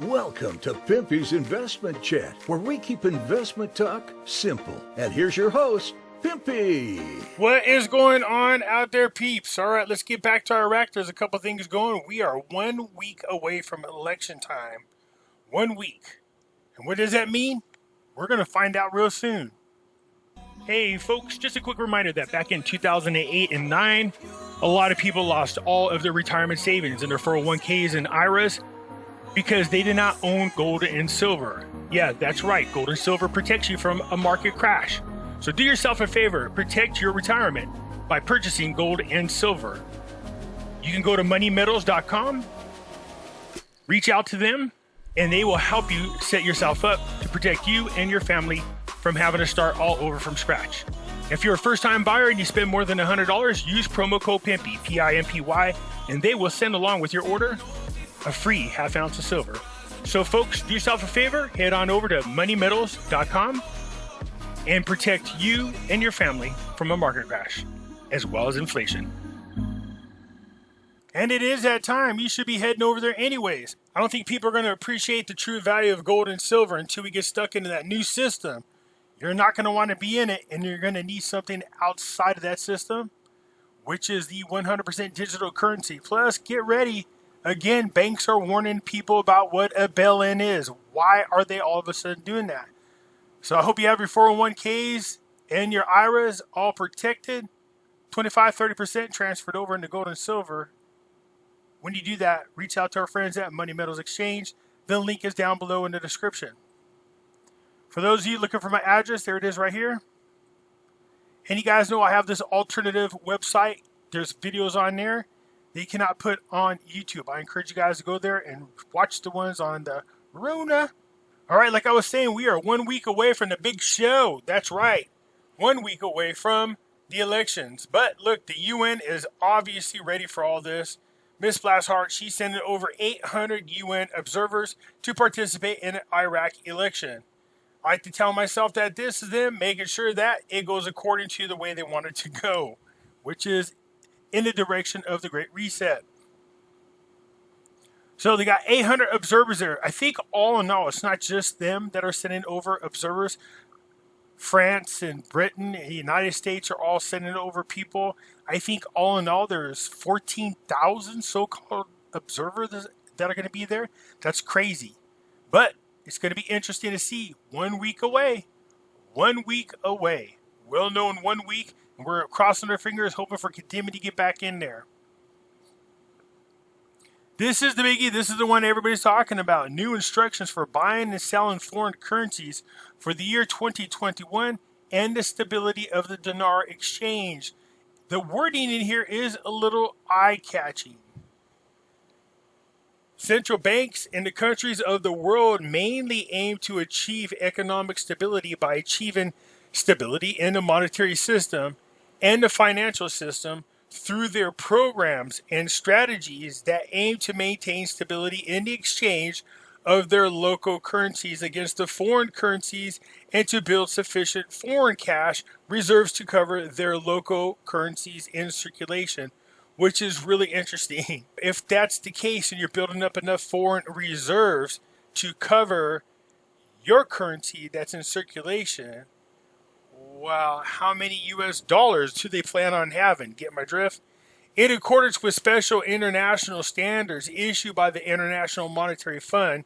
Welcome to Pimpy's Investment Chat, where we keep investment talk simple. And here's your host, Pimpy. What is going on out there, peeps? All right, let's get back to Iraq. There's a couple things going. We are 1 week away from election time. 1 week. And what does that mean? We're going to find out real soon. Hey, folks, just a quick reminder that back in 2008 and 9, a lot of people lost all of their retirement savings in their 401ks and IRAs because they did not own gold and silver. Yeah, that's right. Gold and silver protects you from a market crash. So do yourself a favor, protect your retirement by purchasing gold and silver. You can go to moneymetals.com, reach out to them, and they will help you set yourself up to protect you and your family from having to start all over from scratch. If you're a first-time buyer and you spend more than $100, use promo code Pimpy, P-I-M-P-Y, and they will send along with your order a free half ounce of silver. So folks, do yourself a favor, head on over to moneymetals.com and protect you and your family from a market crash, as well as inflation. And it is that time. You should be heading over there anyways. I don't think people are going to appreciate the true value of gold and silver until we get stuck into that new system. You're not going to want to be in it, and you're going to need something outside of that system, which is the 100% digital currency. Plus, get ready. Again, banks are warning people about what a bail-in is. Why are they all of a sudden doing that? So I hope you have your 401ks and your IRAs all protected. 25-30% transferred over into gold and silver. When you do that, reach out to our friends at Money Metals Exchange. The link is down below in the description. For those of you looking for my address, there it is right here. And you guys know I have this alternative website. There's videos on there that you cannot put on YouTube. I encourage you guys to go there and watch the ones on the RONA. All right, like I was saying, we are 1 week away from the big show. That's right. 1 week away from the elections. But look, the UN is obviously ready for all this. Miss Blashart, she's sending over 800 UN observers to participate in an Iraq election. I like to tell myself that this is them making sure that it goes according to the way they want it to go, which is in the direction of the Great Reset. So they got 800 observers there. I think all in all, it's not just them that are sending over observers. France and Britain and the United States are all sending over people. I think all in all, there's 14,000 so-called observers that are going to be there. That's crazy. But it's going to be interesting to see. 1 week away. 1 week away. We'll know in 1 week. And we're crossing our fingers, hoping for Kadima to get back in there. This is the biggie. This is the one everybody's talking about. New instructions for buying and selling foreign currencies for the year 2021 and the stability of the dinar exchange. The wording in here is a little eye-catching. Central banks in the countries of the world mainly aim to achieve economic stability by achieving stability in the monetary system and the financial system through their programs and strategies that aim to maintain stability in the exchange of their local currencies against the foreign currencies and to build sufficient foreign cash reserves to cover their local currencies in circulation, which is really interesting. If that's the case and you're building up enough foreign reserves to cover your currency that's in circulation, well, how many US dollars do they plan on having? Get my drift? In accordance with special international standards issued by the International Monetary Fund,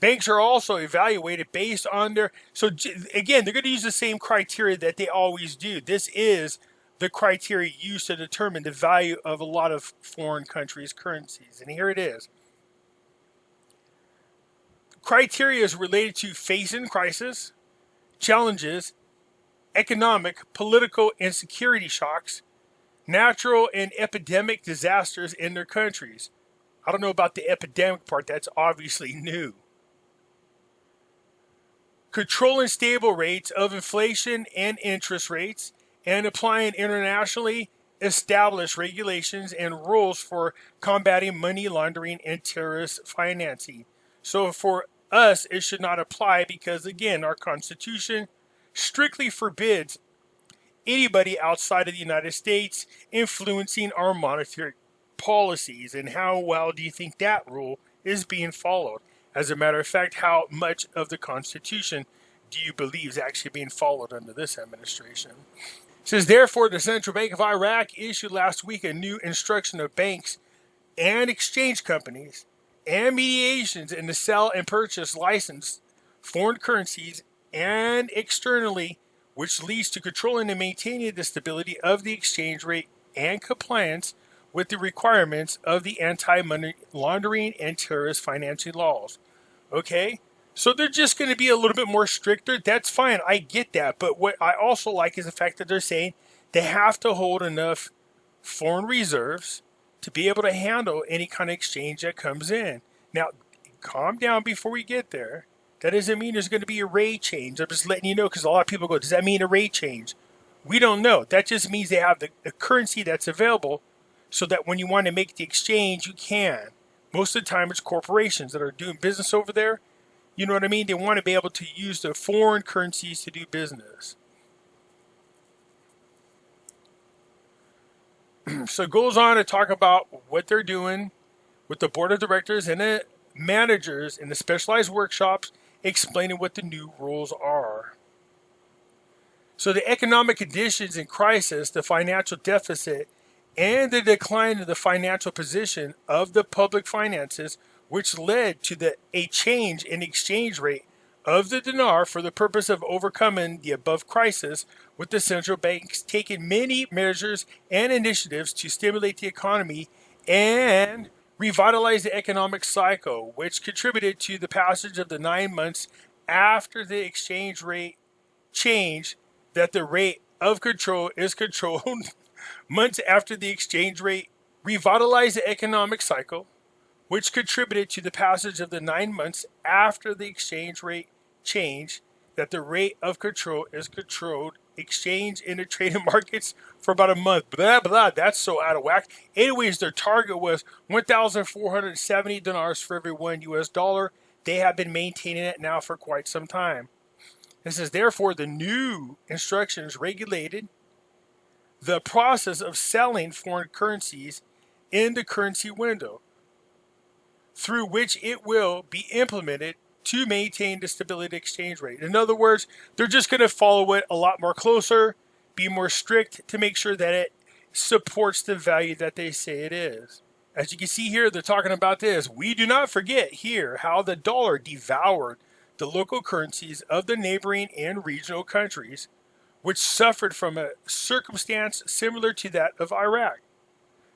banks are also evaluated based on their... So again, they're going to use the same criteria that they always do. This is the criteria used to determine the value of a lot of foreign countries' currencies. And here it is. Criteria is related to facing crisis, challenges, economic, political, and security shocks, natural and epidemic disasters in their countries. I don't know about the epidemic part. That's obviously new. Controlling stable rates of inflation and interest rates, and applying internationally established regulations and rules for combating money laundering and terrorist financing. So for us, it should not apply because, again, our Constitution strictly forbids anybody outside of the United States influencing our monetary policies. And how well do you think that rule is being followed? As a matter of fact, how much of the Constitution do you believe is actually being followed under this administration? It says, therefore, the Central Bank of Iraq issued last week a new instruction of banks and exchange companies and mediations in the sell and purchase licensed foreign currencies and externally, which leads to controlling and maintaining the stability of the exchange rate and compliance with the requirements of the anti-money laundering and terrorist financing laws. Okay? So they're just going to be a little bit more stricter. That's fine. I get that. But what I also like is the fact that they're saying they have to hold enough foreign reserves to be able to handle any kind of exchange that comes in. Now, calm down before we get there. That doesn't mean there's going to be a rate change. I'm just letting you know, because a lot of people go, does that mean a rate change? We don't know. That just means they have the currency that's available so that when you want to make the exchange, you can. Most of the time, it's corporations that are doing business over there. You know what I mean? They want to be able to use the foreign currencies to do business. So it goes on to talk about what they're doing with the board of directors and the managers in the specialized workshops, explaining what the new rules are. So the economic conditions in crisis, the financial deficit, and the decline of the financial position of the public finances, which led to a change in exchange rate of the dinar for the purpose of overcoming the above crisis, with the central banks taking many measures and initiatives to stimulate the economy and revitalize the economic cycle, which contributed to the passage of the 9 months after the exchange rate change, that the rate of control is controlled months after the exchange rate revitalized the economic cycle, which contributed to the passage of the 9 months after the exchange rate change, that the rate of control is controlled exchange in the trading markets for about a month. Blah, blah, that's so out of whack. Anyways, their target was 1,470 dinars for every $1. They have been maintaining it now for quite some time. It says, therefore, the new instructions regulated the process of selling foreign currencies in the currency window, through which it will be implemented to maintain the stability exchange rate. In other words, they're just going to follow it a lot more closer, be more strict to make sure that it supports the value that they say it is. As you can see here, they're talking about this. We do not forget here how the dollar devoured the local currencies of the neighboring and regional countries, which suffered from a circumstance similar to that of Iraq,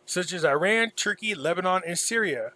such as Iran, Turkey, Lebanon, and Syria,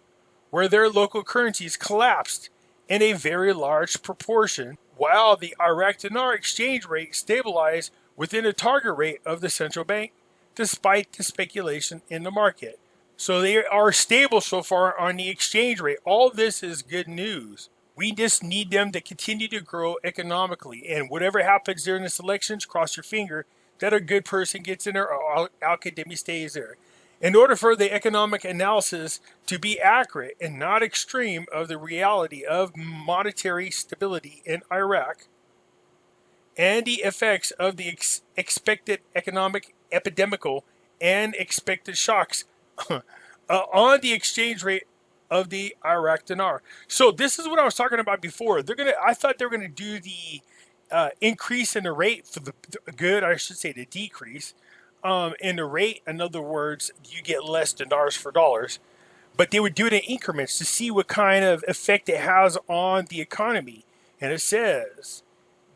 where their local currencies collapsed in a very large proportion, while the Iraq dinar exchange rate stabilized within a target rate of the central bank, despite the speculation in the market. So they are stable so far on the exchange rate. All this is good news. We just need them to continue to grow economically. And whatever happens during this elections, cross your finger that a good person gets in there or Al-Qademi stays there. In order for the economic analysis to be accurate and not extreme of the reality of monetary stability in Iraq and the effects of the expected economic epidemical and expected shocks on the exchange rate of the Iraq dinar. So this is what I was talking about before. I thought they were gonna do the increase in the rate for the decrease in the rate. In other words, you get less dinars for dollars, but they would do it in increments to see what kind of effect it has on the economy. And it says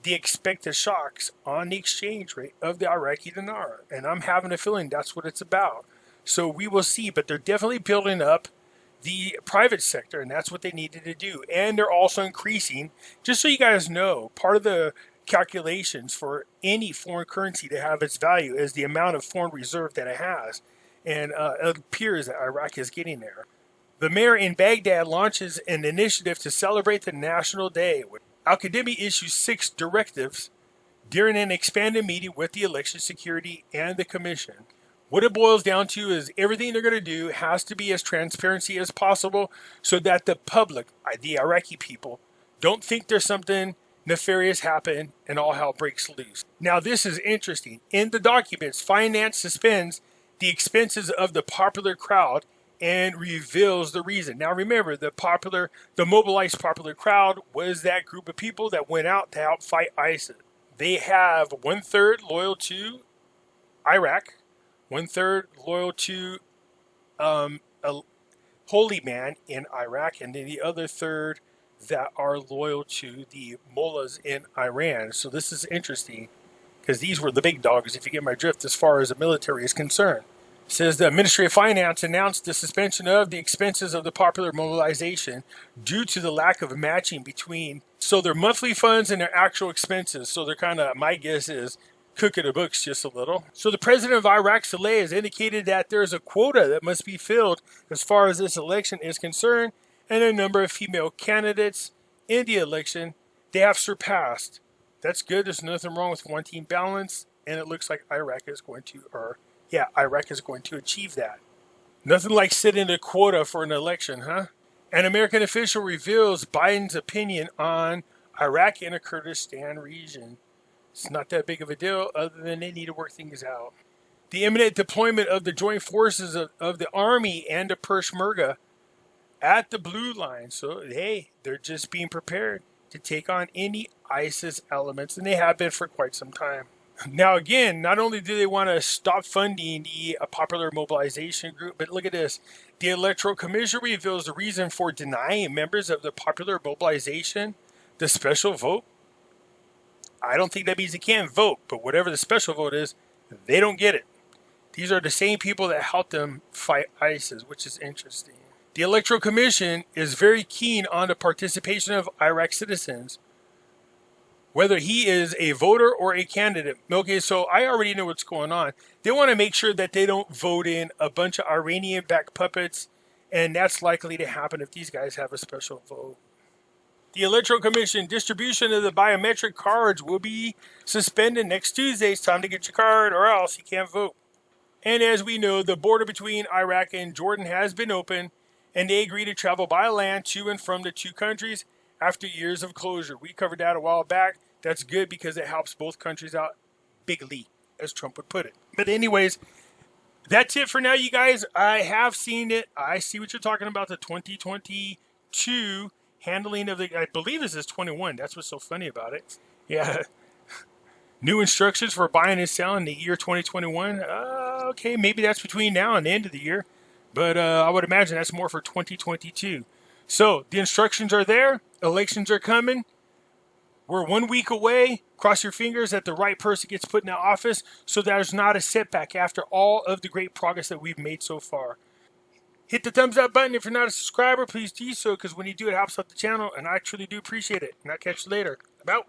the expected shocks on the exchange rate of the Iraqi dinar. And I'm having a feeling that's what it's about. So we will see, but they're definitely building up the private sector, and that's what they needed to do. And they're also increasing, just so you guys know, part of the calculations for any foreign currency to have its value is the amount of foreign reserve that it has. And it appears that Iraq is getting there. The mayor in Baghdad launches an initiative to celebrate the National Day. Al-Qademi issues 6 directives during an expanded meeting with the election security and the commission. What it boils down to is everything they're going to do has to be as transparency as possible so that the public, the Iraqi people, don't think there's something nefarious happen and all hell breaks loose. Now this is interesting. In the documents, finance suspends the expenses of the popular crowd and reveals the reason. Now remember, the mobilized popular crowd was that group of people that went out to help fight ISIS. They have 1/3 loyal to Iraq, 1/3 loyal to a holy man in Iraq, and then the other third that are loyal to the mullahs in Iran. So this is interesting because these were the big dogs, if you get my drift, as far as the military is concerned. It says the Ministry of Finance announced the suspension of the expenses of the popular mobilization due to the lack of matching between their monthly funds and their actual expenses. So they're kind of, my guess is, cooking the books just a little. So the president of Iraq, Saleh, has indicated that there's a quota that must be filled as far as this election is concerned, and a number of female candidates in the election they have surpassed. That's good. There's nothing wrong with wanting balance, and it looks like Iraq is going to achieve that. Nothing like setting a quota for an election, huh? An American official reveals Biden's opinion on Iraq and the Kurdistan region. It's not that big of a deal, other than they need to work things out. The imminent deployment of the joint forces of the Army and the Peshmerga at the blue line. So, hey, they're just being prepared to take on any ISIS elements, and they have been for quite some time. Now, again, not only do they want to stop funding the popular mobilization group, but look at this. The Electoral Commission reveals the reason for denying members of the popular mobilization the special vote. I don't think that means they can't vote, but whatever the special vote is, they don't get it. These are the same people that helped them fight ISIS, which is interesting. The Electoral Commission is very keen on the participation of Iraq citizens, whether he is a voter or a candidate. Okay, so I already know what's going on. They want to make sure that they don't vote in a bunch of Iranian-backed puppets, and that's likely to happen if these guys have a special vote. The Electoral Commission distribution of the biometric cards will be suspended next Tuesday. It's time to get your card or else you can't vote. And as we know, the border between Iraq and Jordan has been open, and they agree to travel by land to and from the two countries after years of closure. We covered that a while back. That's good because it helps both countries out bigly, as Trump would put it. But anyways, that's it for now, you guys. I have seen it. I see what you're talking about, the 2022 handling of I believe this is 21. That's what's so funny about it. Yeah. New instructions for buying and selling the year 2021. Okay, maybe that's between now and the end of the year. But I would imagine that's more for 2022. So the instructions are there. Elections are coming. We're 1 week away. Cross your fingers that the right person gets put in that office so there's not a setback after all of the great progress that we've made so far. Hit the thumbs up button if you're not a subscriber. Please do so, because when you do, it helps out the channel, and I truly do appreciate it. And I'll catch you later. I'm out.